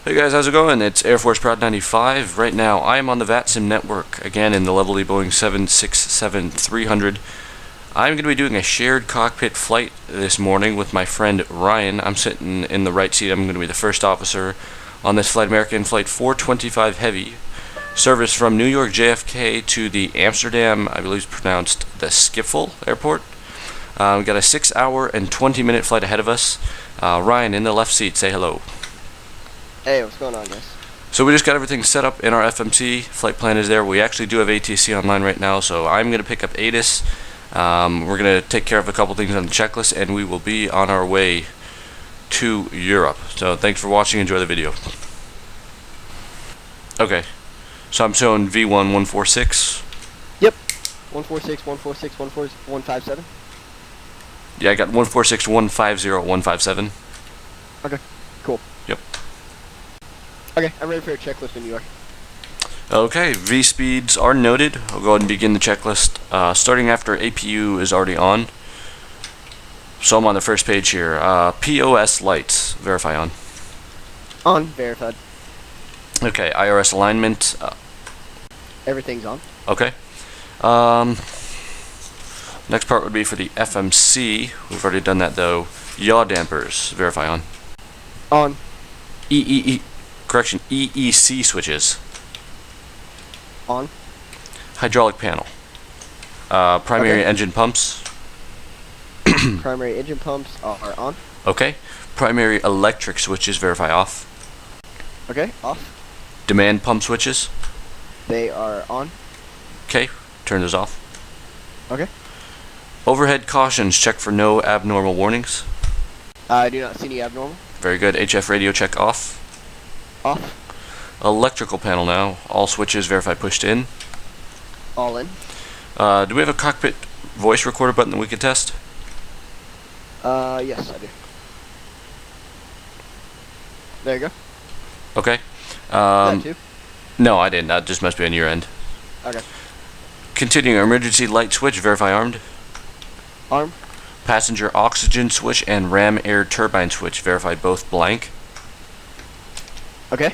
Hey guys, how's it going? It's Air Force Proud 95. Right now, I am on the VATSIM network, again in the Level-D Boeing 767-300. I'm going to be doing a shared cockpit flight this morning with my friend Ryan. I'm sitting in the right seat. I'm going to be the first officer on this flight, American Flight 425 Heavy. Service from New York JFK to the Amsterdam, I believe it's pronounced the Schiphol Airport. We've got a 6-hour and 20-minute flight ahead of us. Ryan, in the left seat, say hello. Hey, what's going on, guys? So we just got everything set up in our FMC. Flight plan is there. We actually do have ATC online right now, so I'm going to pick up ATIS. We're going to take care of a couple things on the checklist, and we will be on our way to Europe. So thanks for watching. Enjoy the video. Okay, so I'm showing V1146. Yep. 146, 146, 157. Yeah, I got 146, 150, 157. Okay, cool. Yep. Okay, I'm ready for your checklist when you are. Okay, V speeds are noted. I'll go ahead and begin the checklist. Starting after APU is already on. So I'm on the first page here. POS lights, verify on. On, verified. Okay, IRS alignment. Everything's on. Okay. Next part would be for the FMC. We've already done that though. Yaw dampers, verify on. On. EEC switches. On. Hydraulic panel. Primary Okay. engine pumps. Primary engine pumps are on. Okay. Primary electric switches, verify off. Okay, off. Demand pump switches. They are on. Okay, turn those off. Okay. Overhead cautions, check for no abnormal warnings. I do not see any abnormal. Very good. HF radio check off. Off. Electrical panel now. All switches verify pushed in. All in. Do we have a cockpit voice recorder button that we could test? Yes, I do. There you go. Okay. That too? No, I didn't. That just must be on your end. Okay. Continuing, emergency light switch, verify armed. Arm. Passenger oxygen switch and ram air turbine switch, verify both blank. Okay.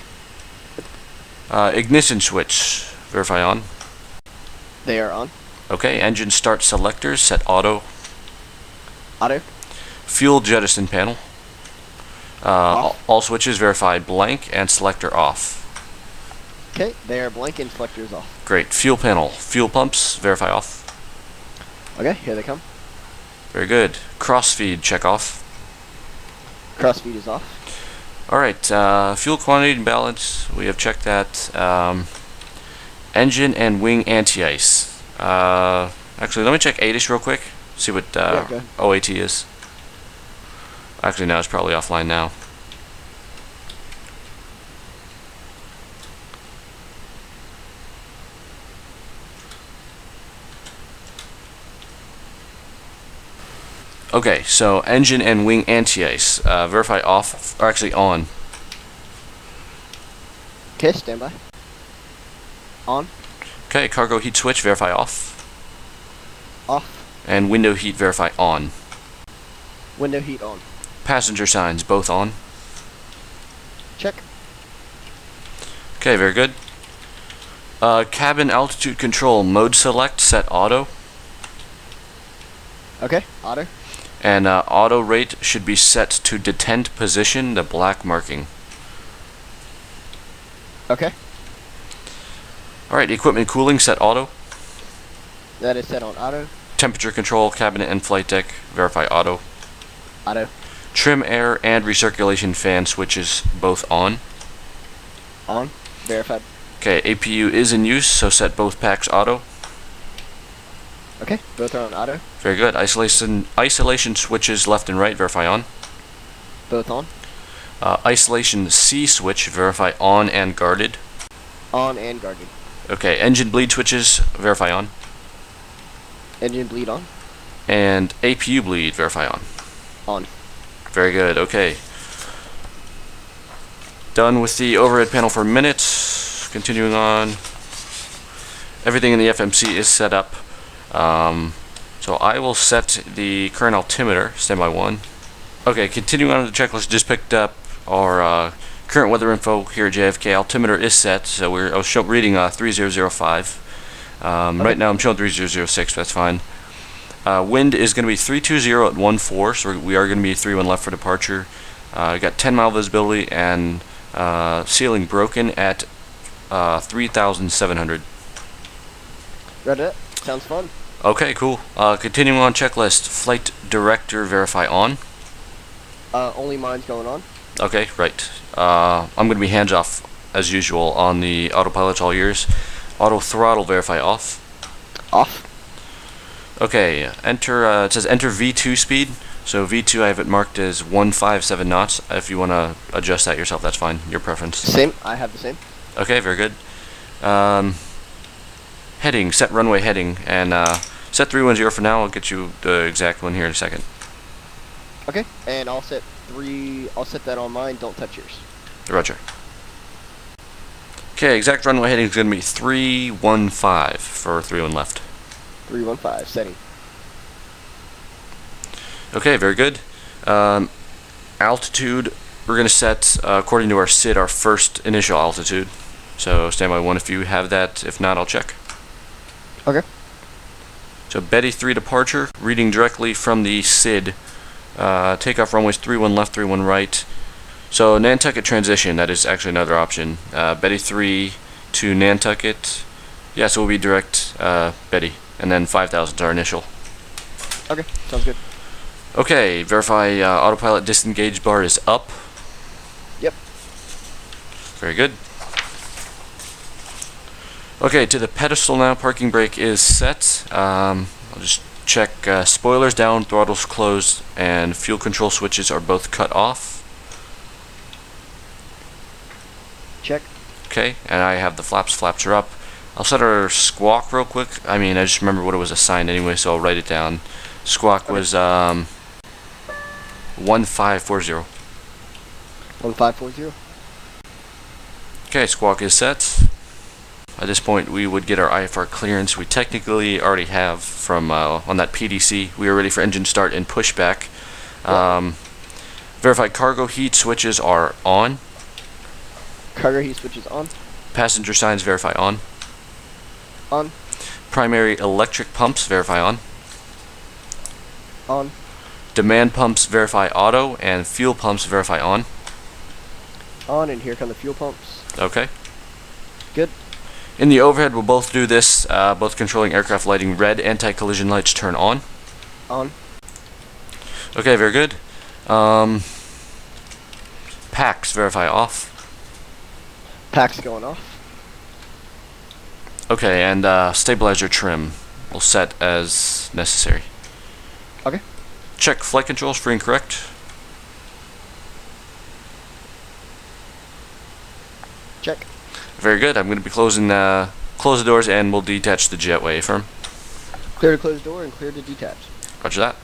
Ignition switch, verify on. They are on. Okay, engine start selectors, set auto. Auto. Fuel jettison panel. Off. All switches verify blank and selector off. Okay, they are blank and selectors off. Great. Fuel panel. Fuel pumps, verify off. Okay, here they come. Very good. Crossfeed, check off. Crossfeed is off. Alright, fuel quantity and balance, we have checked that. Engine and wing anti-ice. Actually, let me check ATIS real quick, see what Yeah, go ahead. OAT is. Actually, no, it's probably offline now. Okay, so engine and wing anti-ice, verify off, or actually on. Okay, standby. On. Okay, cargo heat switch, verify off. Off. And window heat, verify on. Window heat on. Passenger signs, both on. Check. Okay, very good. Cabin altitude control, mode select, set auto. Okay, auto. And auto rate should be set to detent position, the black marking. Okay. Alright, equipment cooling, set auto. That is set on auto. Temperature control, cabinet and flight deck, verify auto. Auto. Trim air and recirculation fan switches, both on. On. Verified. Okay, APU is in use, so set both packs auto. Okay, both are on auto. Very good. Isolation switches left and right, verify on. Both on. Isolation C switch, verify on and guarded. On and guarded. Okay, engine bleed switches, verify on. Engine bleed on. And APU bleed, verify on. On. Very good, okay. Done with the overhead panel for minutes. Continuing on. Everything in the FMC is set up. So I will set the current altimeter, standby 1. Okay, continuing on with the checklist, just picked up our Current weather info here at JFK. Altimeter is set, so I was reading 3005. Right now I'm showing 3006, but that's fine. Wind is going to be 320 at 14, so we are going to be 31 left for departure. Got 10-mile visibility and ceiling broken at 3,700. Read it. Sounds fun. Okay, cool. Continuing on checklist. Flight director verify on. Only mine's going on. Okay, right. I'm going to be hands off as usual on the autopilot all years. Auto throttle verify off. Off. Okay, enter. It says enter V2 speed. So V2 I have it marked as 157 knots. If you want to adjust that yourself, that's fine. Your preference. Same. I have the same. Okay, very good. Heading, set runway heading, and set 310 for now. I'll get you the exact one here in a second. Okay, and I'll set that on mine. Don't touch yours. Roger. Okay, exact runway heading is going to be 315 for 31 left. 315 setting. Okay, very good. Altitude, we're going to set, according to our SID, our first initial altitude. So standby 1 if you have that. If not, I'll check. Okay. So Betty 3 departure, reading directly from the SID. Takeoff runways 31 left, 31 right. So Nantucket transition, that is actually another option. Betty 3 to Nantucket. Yeah, so we'll be direct Betty. And then 5,000 is our initial. Okay, sounds good. Okay, verify autopilot disengage bar is up. Yep. Very good. Okay, to the pedestal now. Parking brake is set. I'll just check spoilers down, throttles closed, and fuel control switches are both cut off. Check. Okay, and I have the flaps. Flaps are up. I'll set our squawk real quick. I mean, I just remember what it was assigned anyway, so I'll write it down. Squawk was 1540. 1540. Okay, squawk is set. At this point, we would get our IFR clearance. We technically already have from on that PDC. We are ready for engine start and pushback. Verified cargo heat switches are on. Cargo heat switches on. Passenger signs verify on. On. Primary electric pumps verify on. On. Demand pumps verify auto, and fuel pumps verify on. On, and here come the fuel pumps. Okay. Good. In the overhead, we'll both do this, both controlling aircraft lighting. Red anti-collision lights turn on. On. Okay, very good. Packs verify off. Packs going off. Okay, and stabilizer trim will set as necessary. Okay. Check flight controls free and correct. Check. Very good. I'm going to be closing close the doors, and we'll detach the Jetway. Firm. Clear to close door and clear to detach. Roger that.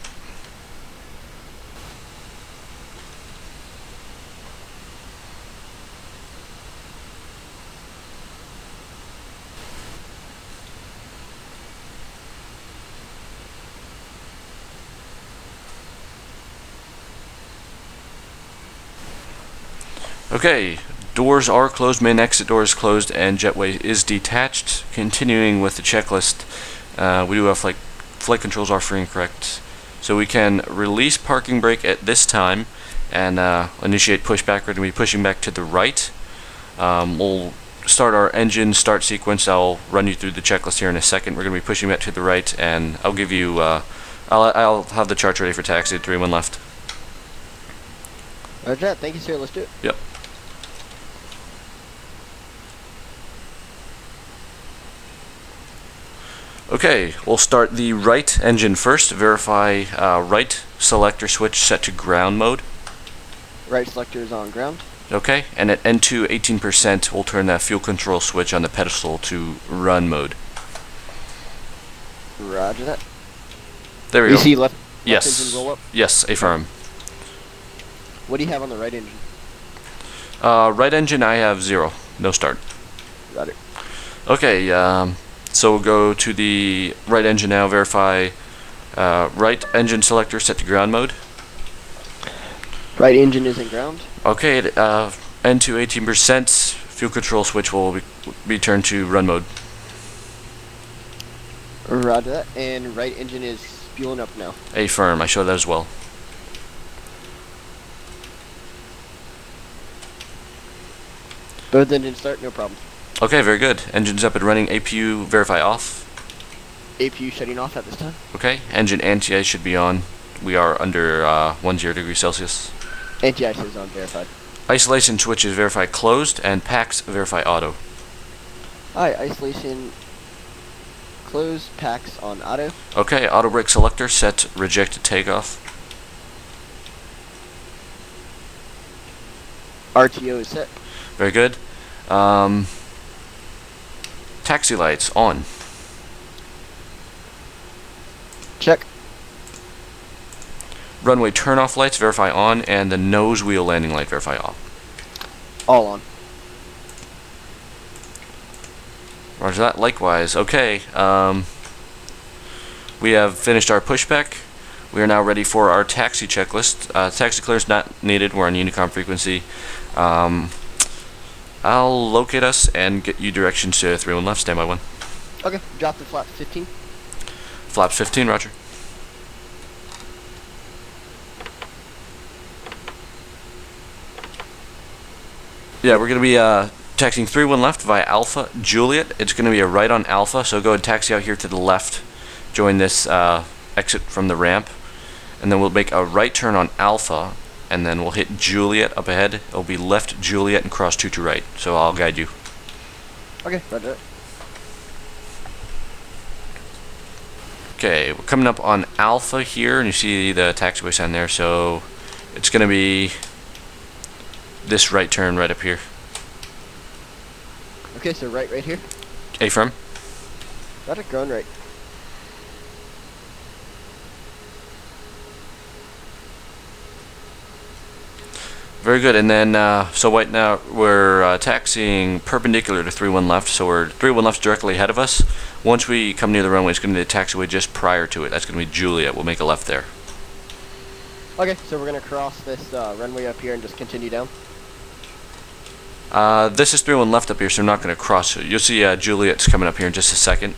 Okay, doors are closed, main exit door is closed, and Jetway is detached. Continuing with the checklist, we do have flight controls are free and correct. So we can release parking brake at this time and initiate pushback. We're going to be pushing back to the right. We'll start our engine start sequence. I'll run you through the checklist here in a second. We're going to be pushing back to the right, and I'll give you, I'll have the charts ready for taxi at 3-1 left. Roger, thank you, sir. Let's do it. Yep. Okay, we'll start the right engine first. Verify right selector switch set to ground mode. Right selector is on ground. Okay, and at N2 18%, we'll turn that fuel control switch on the pedestal to run mode. Roger that. There we go. You see left Yes. engine roll up? Yes, affirm. What do you have on the right engine? Right engine, I have 0. No start. Got it. Okay, so we'll go to the right engine now. Verify right engine selector set to ground mode. Right engine is in ground. Okay, N2 18%. Fuel control switch will be turned to run mode. Roger that. And right engine is fueling up now. Affirm. I show that as well. Both engines start, no problem. Okay, very good. Engine's up and running. APU verify off. APU shutting off at this time. Okay, engine anti-ice should be on. We are under 10 degrees Celsius. Anti-ice is on, verified. Isolation switch is verify closed, and packs verify auto. Alright, isolation closed, packs on auto. Okay, auto brake selector set, reject takeoff. RTO is set. Very good. Taxi lights on. Check. Runway turnoff lights verify on, and the nose wheel landing light verify off. All on. Roger that. Likewise. Okay. We have finished our pushback. We are now ready for our taxi checklist. Taxi clearance not needed. We're on Unicom frequency. I'll locate us and get you directions to 31 left. Stand by 1. Okay, drop the flap 15. Flaps 15. Roger. Yeah, we're going to be taxiing 31 left via Alpha Juliet. It's going to be a right on Alpha, so go ahead and taxi out here to the left. Join this exit from the ramp, and then we'll make a right turn on Alpha, and then we'll hit Juliet up ahead. It'll be left Juliet and cross 2 to right, so I'll guide you. Okay, roger it. Okay, we're coming up on Alpha here, and you see the taxiway sign there, so it's going to be this right turn right up here. Okay, so right here. Affirm. Roger, going right. Very good, and then so right now we're taxiing perpendicular to 31 left, so we're 31 left directly ahead of us. Once we come near the runway, it's going to be the taxiway just prior to it. That's going to be Juliet. We'll make a left there. Okay, so we're going to cross this runway up here and just continue down. This is 31 left up here, so I'm not going to cross. You'll see Juliet's coming up here in just a second.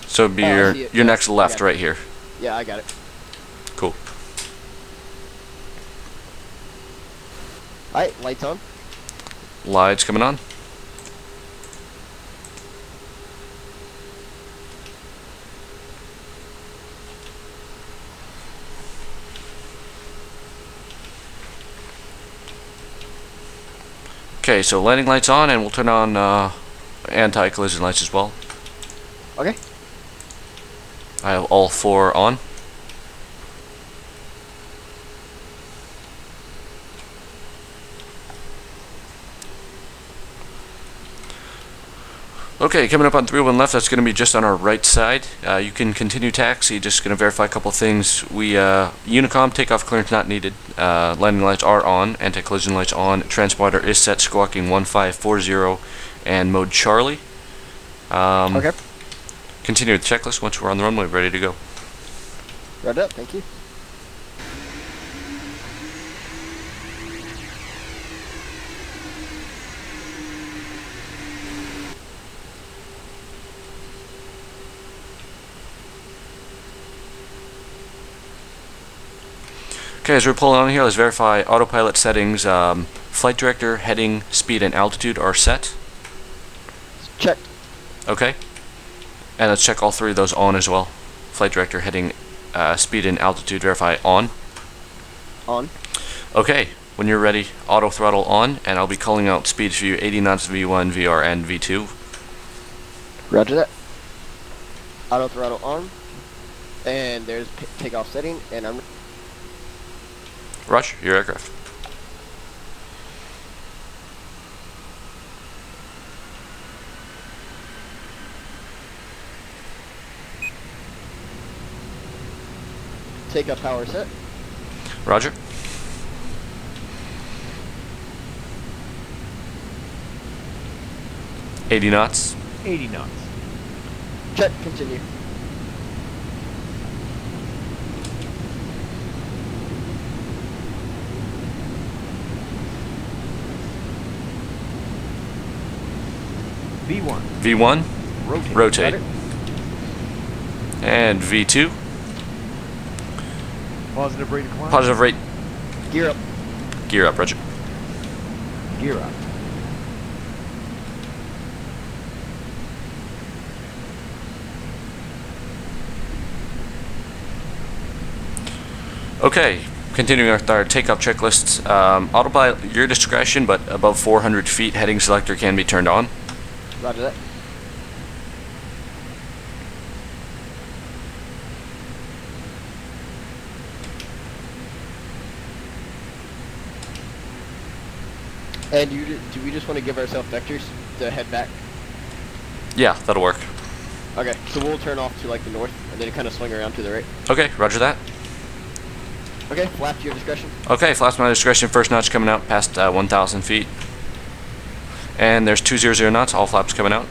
So it'd be your next left right here. Yeah, I got it. Cool. Alright, lights on. Lights coming on. Okay, so landing lights on, and we'll turn on anti-collision lights as well. Okay. I have all 4 on. Okay, coming up on 31 left, that's going to be just on our right side. You can continue taxi, just going to verify a couple things. Unicom, takeoff clearance not needed. Landing lights are on, anti-collision lights on. Transponder is set, squawking 1540, and mode Charlie. Okay. Continue the checklist once we're on the runway, ready to go. Right up, thank you. Okay, as we're pulling on here, let's verify autopilot settings. Flight director, heading, speed, and altitude are set. Checked. Okay. And let's check all 3 of those on as well. Flight director, heading, speed, and altitude verify on. On. Okay, when you're ready, auto throttle on, and I'll be calling out speeds for you: 80 knots, V1, VR, and V2. Roger that. Auto throttle on. And there's takeoff setting, and I'm... Roger, your aircraft. Takeoff power set. Roger. $80 knots. 80 knots. Check, continue. V1. V1, rotate. Roger. And V2, Positive rate of climb. positive rate, Gear up. gear up, roger. Gear up. Okay, continuing with our takeoff checklists. Autopilot, your discretion, but above 400 feet, heading selector can be turned on. Roger that. And do we just want to give ourselves vectors to head back? Yeah, that'll work. Okay, so we'll turn off to like the north and then kind of swing around to the right. Okay, roger that. Okay, flap to your discretion. Okay, flaps my discretion, first notch coming out past 1,000 feet. And there's 200 knots, all flaps coming out.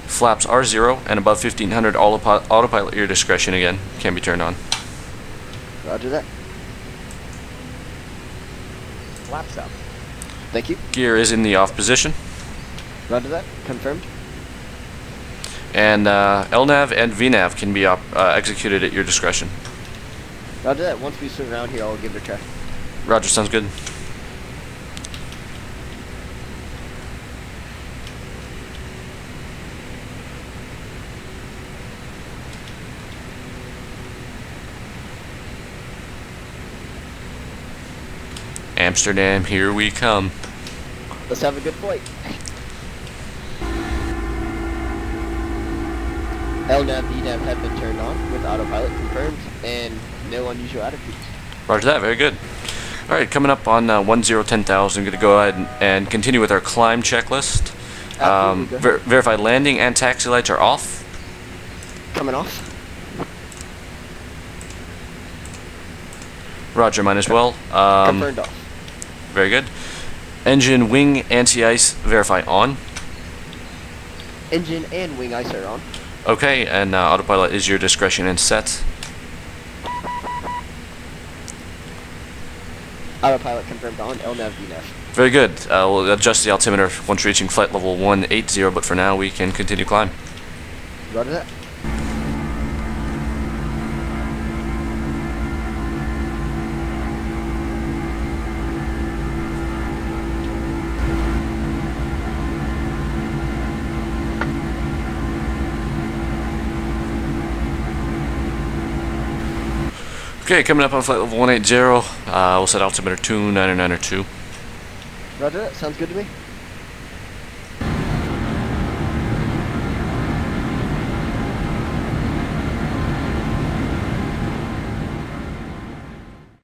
Flaps are 0, and above 1,500, autopilot your discretion again, can be turned on. Roger that. Flaps up. Thank you. Gear is in the off position. Roger that. Confirmed. And LNAV and VNAV can be executed at your discretion. Roger that. Once we swing around here, I'll give it a try. Roger, sounds good. Amsterdam, here we come. Let's have a good flight. LNAV, VNAV have been turned on with autopilot confirmed and no unusual attitudes. Roger that, very good. Alright, coming up on 10,000, going to go ahead and continue with our climb checklist. Absolutely, go ahead. Verify landing and taxi lights are off. Coming off. Roger, mine as well. Confirmed off. Very good. Engine, wing, anti-ice, verify on. Engine and wing ice are on. Okay, and autopilot is your discretion and set. Autopilot confirmed on. LNAV, VNAV. Very good. We'll adjust the altimeter once reaching flight level 180, but for now we can continue climb. Roger that. Okay, coming up on flight level 180, we'll set altimeter 299 or 2. Roger that. Sounds good to me.